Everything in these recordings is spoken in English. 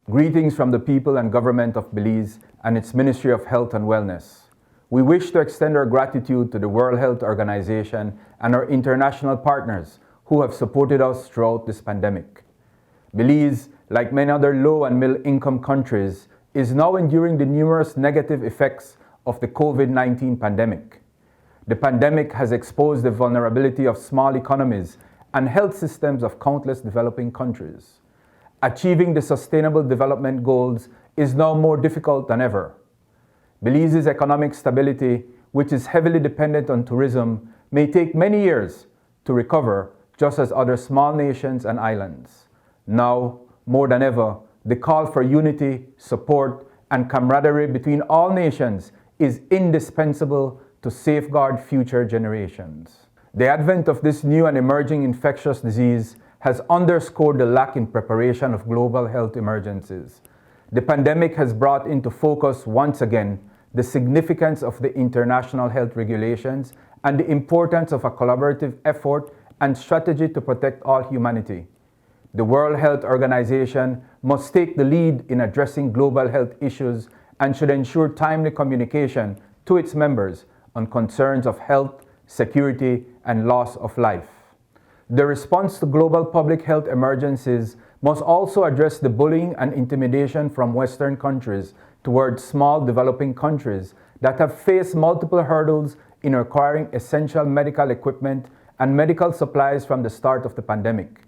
Greetings from the people and government of Belize and its Ministry of Health and Wellness. We wish to extend our gratitude to the World Health Organization and our international partners who have supported us throughout this pandemic. Belize, like many other low and middle income countries, is now enduring the numerous negative effects of the COVID-19 pandemic. The pandemic has exposed the vulnerability of small economies and health systems of countless developing countries. Achieving the Sustainable Development Goals is now more difficult than ever. Belize's economic stability, which is heavily dependent on tourism, may take many years to recover, just as other small nations and islands. Now, more than ever, the call for unity, support, and camaraderie between all nations is indispensable to safeguard future generations. The advent of this new and emerging infectious disease has underscored the lack in preparation of global health emergencies. The pandemic has brought into focus once again the significance of the international health regulations and the importance of a collaborative effort and strategy to protect all humanity. The World Health Organization must take the lead in addressing global health issues and should ensure timely communication to its members on concerns of health, security, and loss of life. The response to global public health emergencies must also address the bullying and intimidation from Western countries towards small developing countries that have faced multiple hurdles in acquiring essential medical equipment and medical supplies from the start of the pandemic.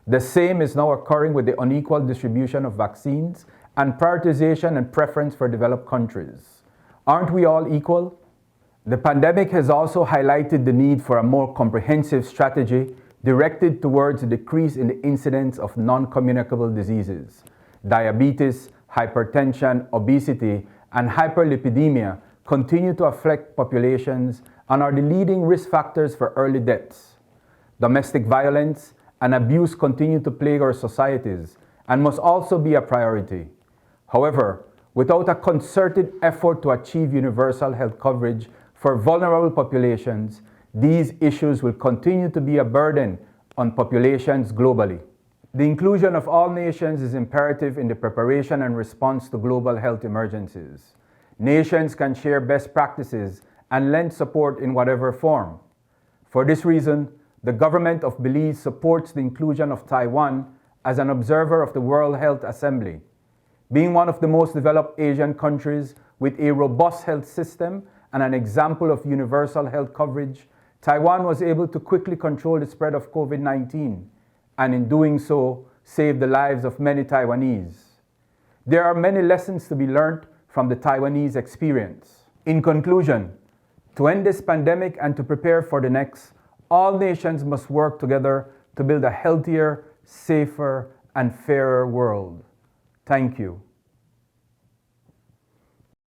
The same is now occurring with the unequal distribution of vaccines and prioritization and preference for developed countries. Aren't we all equal? The pandemic has also highlighted the need for a more comprehensive strategy directed towards a decrease in the incidence of non-communicable diseases. Diabetes, hypertension, obesity, and hyperlipidemia continue to affect populations and are the leading risk factors for early deaths. Domestic violence and abuse continue to plague our societies and must also be a priority. However, without a concerted effort to achieve universal health coverage for vulnerable populations, these issues will continue to be a burden on populations globally. The inclusion of all nations is imperative in the preparation and response to global health emergencies. Nations can share best practices and lend support in whatever form. For this reason, the government of Belize supports the inclusion of Taiwan as an observer of the World Health Assembly. Being one of the most developed Asian countries with a robust health system and an example of universal health coverage, Taiwan was able to quickly control the spread of COVID-19 and in doing so, save the lives of many Taiwanese. There are many lessons to be learned from the Taiwanese experience. In conclusion, to end this pandemic and to prepare for the next, all nations must work together to build a healthier, safer, and fairer world. Thank you.